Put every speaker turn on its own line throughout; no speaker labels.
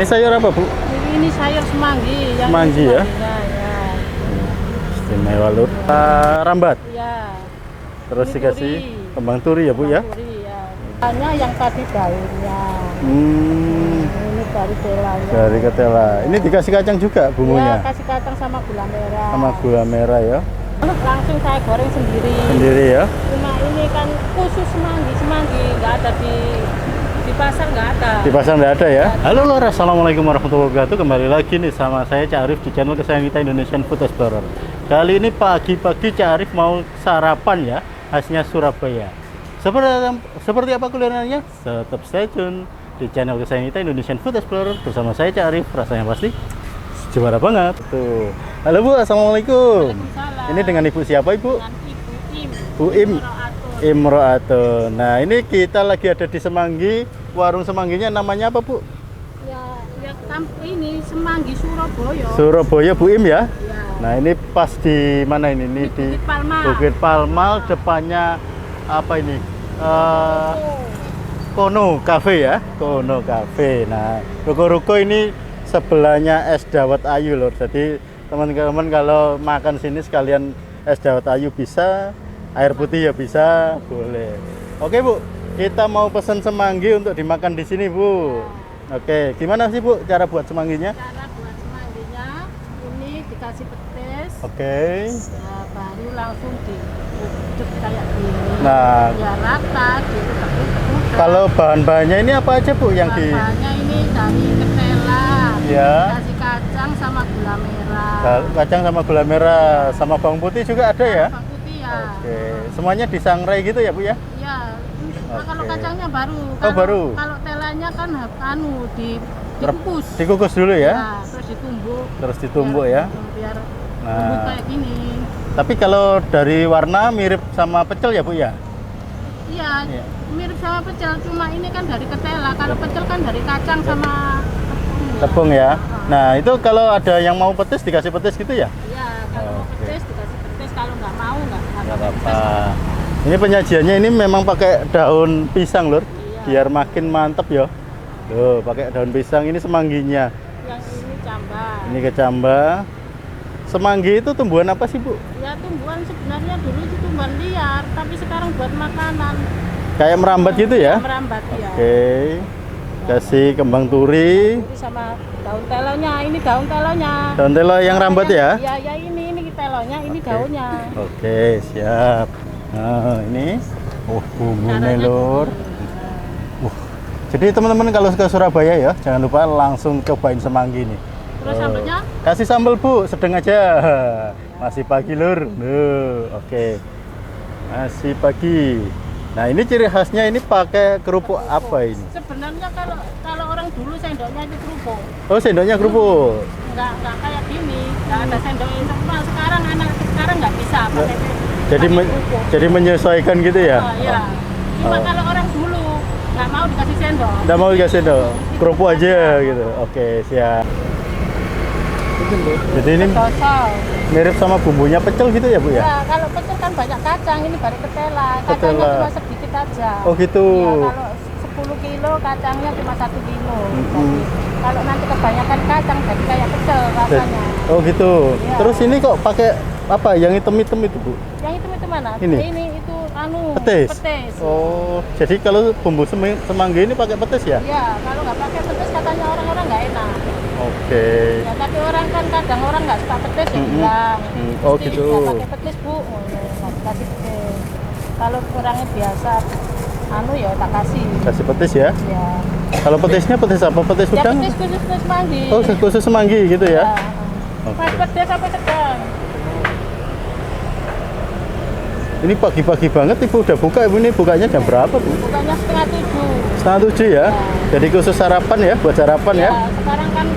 Ini sayur apa, Bu?
Ini sayur semanggi. Yang
Semanggi ya?
Ya.
Istimewa lur. Rambat.
Ya.
Terus
Ini
dikasih
turi.
kembang turi ya, Bu ya?
Turi, ya. Hanya yang tadi daunnya. Ini dari telanya.
Dari ketela. Ini dikasih kacang juga bumbunya?
Ya, kasih kacang sama gula merah.
Sama gula merah ya?
Langsung saya goreng sendiri.
Sendiri ya?
Cuma ini kan khusus semanggi nggak ada di pasar, nggak ada.
Di pasar nggak ada ya? Halo lur, assalamualaikum warahmatullahi wabarakatuh. Kembali lagi nih sama saya Cak Arif di channel kesayangan kita Indonesian Food Explorer. Kali ini pagi-pagi Cak Arif mau sarapan ya, khasnya Surabaya. Seperti apa kulinernya? Tetap stay tune di channel kesayangan kita Indonesian Food Explorer bersama saya Cak Arif. Rasanya pasti juara banget. Tuh. Halo Bu, assalamualaikum. Ini dengan Ibu siapa Ibu?
Dengan Ibu Im.
Bu Im. Imro'atun. Nah, ini kita lagi ada di Semanggi. Warung Semangginya namanya apa, Bu?
Ya ini Semanggi Surabaya.
Surabaya Bu Im ya?
Ya.
Nah, ini pas di mana ini? Ini di
Bukit Palma.
Bukit Palma, depannya apa ini? Kono Cafe ya? Kono Cafe. Nah, ruko-ruko ini sebelahnya es dawet ayu lor. Jadi teman-teman kalau makan sini sekalian es dawet ayu bisa, air putih ya bisa, boleh. Oke Bu, kita mau pesan semanggi untuk dimakan di sini Bu. Oke, gimana sih Bu cara buat semangginya?
Cara buat semangginya ini dikasih petis.
Oke.
Ya, baru langsung diuduk kayak gini.
Nah,
Ya rata, diuduk-uduk.
kalau bahan-bahannya ini apa aja Bu yang di?
Bahannya ini dari ketela.
Ya.
Kasih kacang sama gula merah.
Kacang sama gula merah, sama bawang putih juga ada ya?
Bawang putih ya.
Oke, semuanya disangrai gitu ya Bu ya?
Iya. Nah, kalau
Oke.
kacangnya baru.
Oh, baru.
Kalau telanya kan dikukus.
Dikukus dulu ya?
Ya, terus ditumbuk.
Terus ditumbuk ya?
Biar
Nah.
tumbuk kayak gini.
Tapi kalau dari warna mirip sama pecel ya Bu ya?
Iya,
Iya.
mirip sama pecel, cuma ini kan dari ketela. Kalau pecel kan dari kacang sama
Tepung ya? Nah itu kalau ada yang mau petis dikasih petis gitu ya?
Iya, kalau mau
Oke.
petis dikasih petis, kalau nggak mau nggak
Gak
pakai
apa-apa.
petis.
Ini penyajiannya ini memang pakai daun pisang lur,
Iya.
biar makin mantep ya. Tuh pakai daun pisang, ini semangginya.
Yang ini cambah.
Ini kecambah. Semanggi itu tumbuhan apa sih Bu?
Ya tumbuhan sebenarnya dulu itu tumbuhan liar, tapi sekarang buat makanan.
Kayak merambat gitu ya?
Merambat ya.
Oke. Kasih kembang turi.
Ini sama daun telonya, ini daun telonya.
Daun telo yang rambat ya?
Ya, ya ini telonya, ini
Oke.
daunnya.
Oke, siap. Nah, ini bumbunya
Caranya
lur.
gini.
Jadi teman-teman kalau ke Surabaya ya, jangan lupa langsung cobain semanggi nih.
Terus sambelnya?
Kasih sambal Bu, sedang aja. Masih pagi lur. Oke. Masih pagi. Nah, ini ciri khasnya ini pakai kerupuk apa ini?
Sebenarnya kalau orang dulu sendoknya itu kerupuk.
Oh, sendoknya kerupuk.
Nggak kayak gini, nggak ada sendoknya semua. Sekarang anak sekarang nggak bisa pakai
Jadi
pakai kerupuk.
jadi menyesuaikan gitu ya?
Oh, iya. Cuma
Oh.
kalau orang dulu nggak mau dikasih sendok.
Nggak mau dikasih sendok, kerupuk aja gitu. Oke, siap. Jadi ini
Gosong.
mirip sama bumbunya pecel gitu ya Bu ya?
Ya, kalau pecel kan banyak kacang, ini baru ketela. Kacangnya
Ketela.
cuma sedikit aja.
Oh gitu.
Ya, kalau 10 kilo kacangnya cuma 1 kilo. Jadi, kalau nanti kebanyakan kacang jadi kayak pecel rasanya.
Oh gitu.
Iya.
Terus ini kok pakai apa? Yang hitam-hitam itu Bu?
Yang itu mana?
Ini?
Itu
Petis.
petis.
Oh, jadi kalau bumbu semanggi ini pakai petis ya?
Iya, kalau nggak pakai petis katanya orang-orang nggak enak.
Oke.
Ya, tapi orang kan kadang orang nggak suka petis ya bilang.
Oh
Mesti
gitu.
nggak pakai petis Bu, nggak dikasih petis. Kalau orangnya biasa, ya tak kasih.
Kasih petis ya?
Ya.
Kalau petisnya petis apa? Petis
Ya
udang?
petis khusus semanggi.
Oh, khusus semanggi gitu ya? Oke.
Mas petis apa sedang?
Ini pagi-pagi banget Ibu udah buka Ibu, ini bukanya jam berapa Bu?
Bukannya 6:30.
6:30 ya? Jadi khusus sarapan ya, buat sarapan ya?
Sekarang kan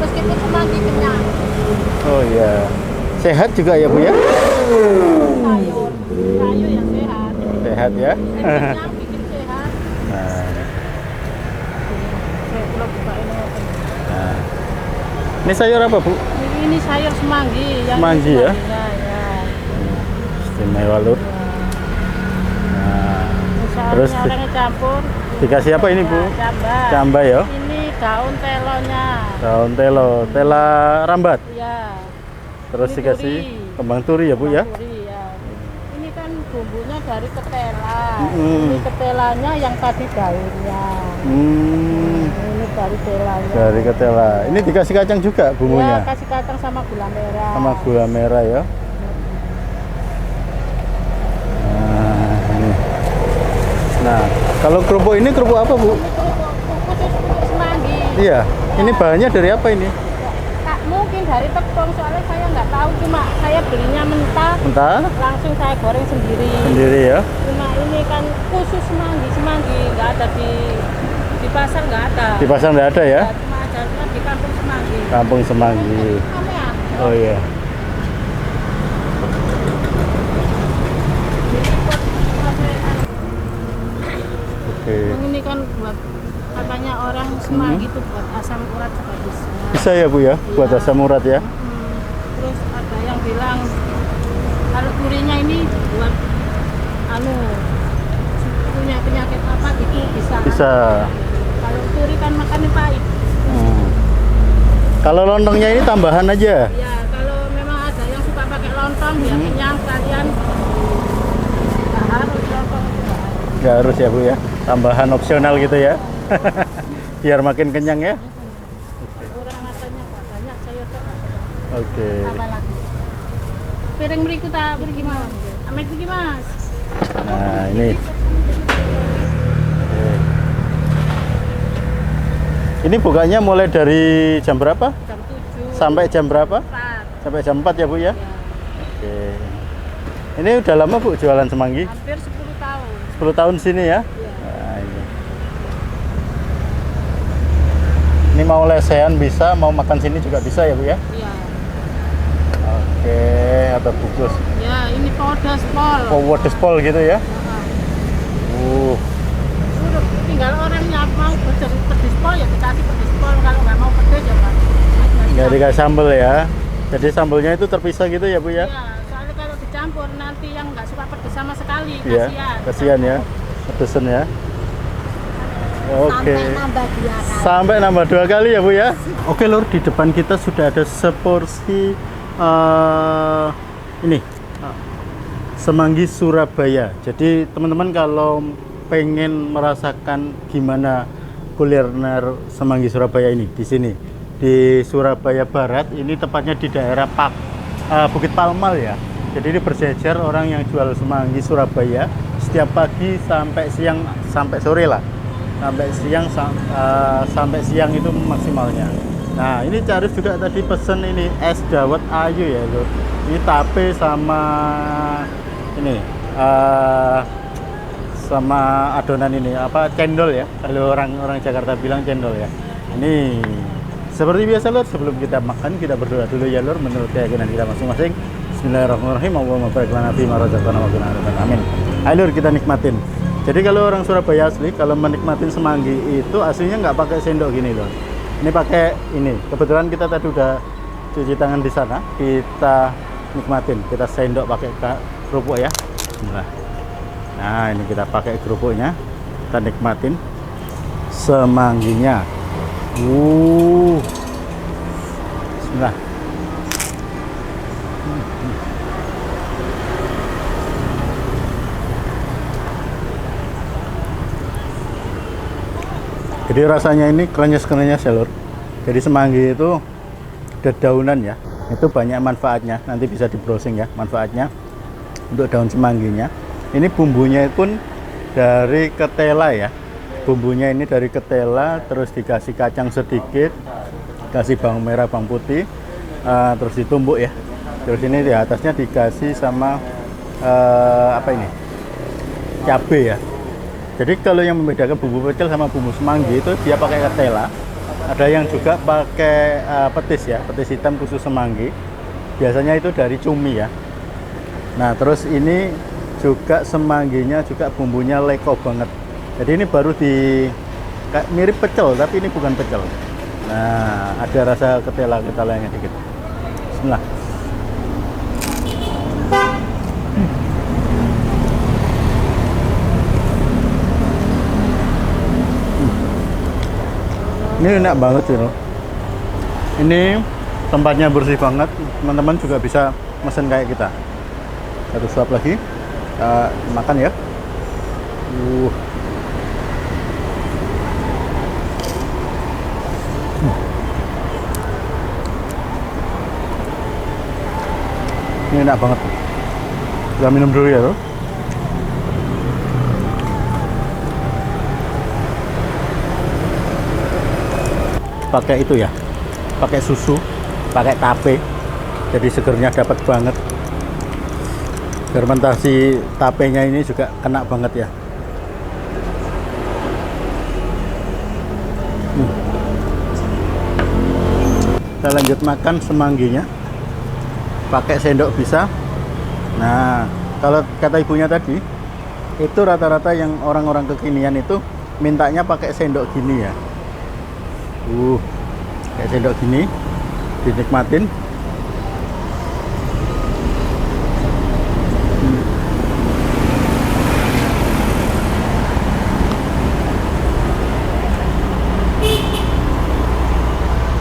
meskipun semanggi kenyang.
Oh iya. Sehat juga ya Bu ya?
Sayur yang sehat.
Sehat ya?
Kenyang bikin sehat.
Nah,
Saya pulau buka ini.
nah. Ini sayur apa Bu?
Ini sayur semanggi. Yang
Semanggi ya?
semangginya, ya.
Istimewa lur. Nah,
Misalnya
terus
orangnya campur.
dikasih apa ini Bu?
Ya, cambah.
Cambah ya?
Ini daun telonya.
Daun telo, tela rambat.
Iya.
Terus
Ini
dikasih
turi.
kembang turi ya, Bu ya.
Turi, ya. Ini kan bumbunya dari ketela.
Mm-mm.
Ini ketelanya yang tadi daunnya. Ini dari telanya.
Dari ketela. Ini dikasih kacang juga bumbunya.
Ya, kasih kacang sama gula merah.
Sama gula merah ya. Nah, ini. Nah, kalau kerupuk ini kerupuk apa, Bu?
Ini kerupuk semanggi.
Iya. Ini bahannya dari apa ini?
Kak, mungkin dari tepung, soalnya saya nggak tahu, cuma saya belinya mentah.
Mentah
Langsung saya goreng sendiri.
sendiri ya.
Cuma ini kan khusus semanggi nggak ada di pasar, nggak ada.
Di pasar nggak ada ya?
Ya, cuma ada di kampung semanggi.
Kampung Semanggi.
Kamu ya?
Oh iya. Oke.
Yang ini kan buat katanya orang semanggi itu buat asam urat juga bisa.
Bisa ya, Bu ya? Buat
Iya.
asam urat ya.
Terus ada yang bilang kalau turinya ini buat punya penyakit apa gitu bisa.
Bisa.
Kalau turi kan makannya pahit.
Kalau lontongnya ini tambahan aja.
Ya, kalau memang ada yang suka pakai lontong biar kenyang kalian nggak harus lontong itu nggak harus.
Nggak harus ya, Bu ya. Tambahan opsional gitu ya. Biar makin kenyang ya.
Orang rasanya nggak banyak sayur tuh.
Oke.
Tambah lagi. Piring berikut tak pergi mas. Amet pergi mas.
Nah, ini. Oke. Ini bukanya mulai dari jam berapa?
Jam 7.
Sampai jam berapa?
4.
Sampai jam 4 ya, Bu ya?
Ya,
Oke. Ini udah lama, Bu, jualan semanggi?
hampir 10 tahun.
10 tahun sini ya?
Ya.
Nah, ini mau lesehan bisa, mau makan sini juga bisa ya, Bu ya?
Iya.
Oke, atau bungkus.
Ya, ini pedas pol.
Oh, wadah pol gitu ya?
Udah tinggal orangnya mau pedas pol ya dikasih pedas pol, kalau nggak mau pedas ya Pak.
Nggak dikasih sambal ya? Jadi sambalnya itu terpisah gitu ya, Bu ya?
Iya, soalnya kalau dicampur nanti yang nggak suka pedas sama sekali,
Iya,
kasihan.
kasihan ya. Pedesan ya. Oke.
Sampai nambah 2 kali.
Sampai nambah 2 kali ya, Bu ya? Oke, Lur, di depan kita sudah ada seporsi ini semanggi Surabaya. Jadi teman-teman kalau pengen merasakan gimana kuliner semanggi Surabaya ini di sini di Surabaya Barat, ini tepatnya di daerah Bukit Palmal ya. Jadi ini berjejer orang yang jual semanggi Surabaya setiap pagi sampai siang, sampai sore lah, sampai siang itu maksimalnya. Nah, ini Carif juga tadi pesen ini es dawet ayu ya, Lur. Ini tape sama ini sama adonan ini apa cendol ya, kalau orang Jakarta bilang cendol ya. Ini seperti biasa, Lur, sebelum kita makan kita berdoa dulu ya, Lur, menurut keyakinan kita masing-masing. Bismillahirrahmanirrahim. Allahumma barik lana fi ma razaqtana wa qina adzabannar. Amin. Ayo, Lur, kita nikmatin. Jadi kalau orang Surabaya asli kalau menikmatin semanggi itu aslinya nggak pakai sendok gini, Lur. Ini pakai ini. Kebetulan kita tadi udah cuci tangan di sana. Kita nikmatin. Kita sendok pakai kerupuk ya. Bismillah. Nah, ini kita pakai kerupuknya. Kita nikmatin semangginya. Bismillah. Jadi rasanya ini krenyes-krenyes ya, Lur. Jadi semanggi itu dedaunan ya. Itu banyak manfaatnya. Nanti bisa di browsing ya manfaatnya untuk daun semangginya. Ini bumbunya pun dari ketela ya. Bumbunya ini dari ketela, terus dikasih kacang sedikit, kasih bawang merah, bawang putih, terus ditumbuk ya. Terus ini di atasnya dikasih sama apa ini? Cabai ya. Jadi kalau yang membedakan bumbu pecel sama bumbu semanggi itu dia pakai ketela. Ada yang juga pakai petis ya, petis hitam khusus semanggi. Biasanya itu dari cumi ya. Nah, terus ini juga semangginya juga bumbunya leko banget. Jadi ini baru mirip pecel, tapi ini bukan pecel. Nah, ada rasa ketela-ketelanya dikit. Bismillah. Ini enak banget sih loh. Ini tempatnya bersih banget. Teman-teman juga bisa mesen kayak kita. Satu suap lagi. Kita makan ya. Ini enak banget. Kita minum dulu ya loh. Pakai itu ya, pakai susu, pakai tape, jadi segernya dapat banget. Fermentasi tapenya ini juga kena banget ya. Kita lanjut makan semangginya, pakai sendok bisa. Nah, kalau kata ibunya tadi, itu rata-rata yang orang-orang kekinian itu mintanya pakai sendok gini ya. Kayak sendok gini, dinikmatin.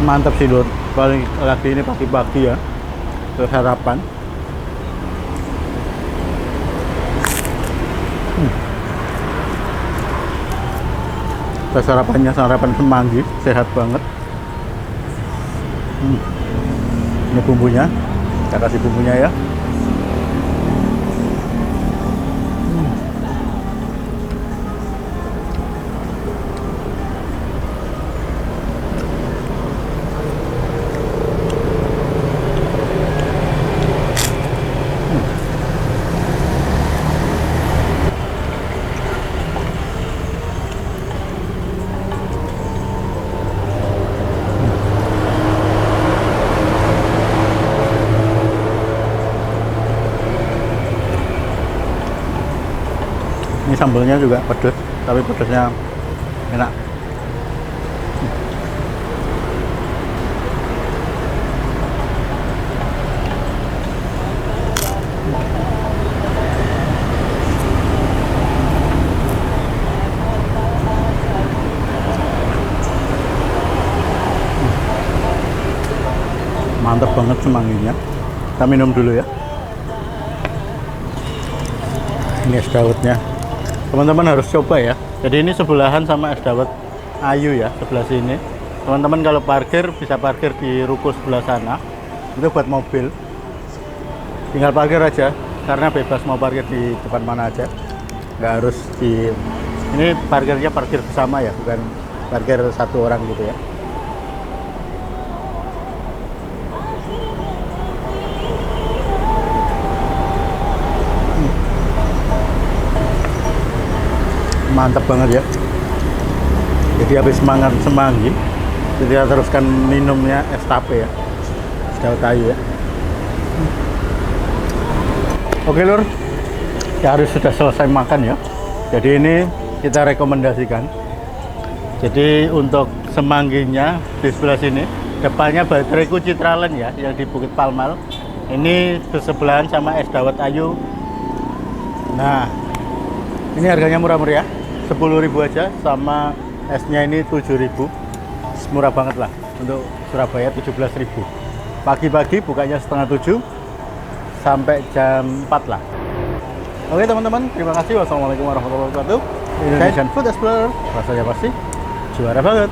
Mantap sih Lur, paling lagi ini pagi-pagi ya, ke sarapan. Sarapannya sarapan semanggi, sehat banget. Ini bumbunya, kita kasih bumbunya ya. Ini sambalnya juga pedas, tapi pedasnya enak. Mantap banget semangginya. Kita minum dulu ya. Ini es dawetnya. Teman-teman harus coba ya. Jadi ini sebelahan sama es dawet Ayu ya, sebelah sini. Teman-teman kalau parkir bisa parkir di ruko sebelah sana. Itu buat mobil. Tinggal parkir aja, karena bebas mau parkir di depan mana aja. Nggak harus di. Ini parkirnya parkir bersama ya, bukan parkir satu orang gitu ya. Mantap banget ya. Jadi habis semangat semanggi, jadi kita teruskan minumnya es tape ya, es dawet Ayu ya. Oke Lur, ya harus sudah selesai makan ya. Jadi ini kita rekomendasikan. Jadi untuk semangginya di sebelah sini, depannya Bateraiku Citraland ya, yang di Bukit Palmal. Ini bersebelahan sama es dawet Ayu. Nah, ini harganya murah-meriah. 10.000 aja, sama esnya ini 7.000. Murah banget lah untuk Surabaya, 17.000. Pagi-pagi bukanya setengah 7 sampai jam 4 lah. Oke teman-teman, terima kasih. Wassalamualaikum warahmatullahi wabarakatuh. Indonesian Food Explorer, rasanya pasti juara banget.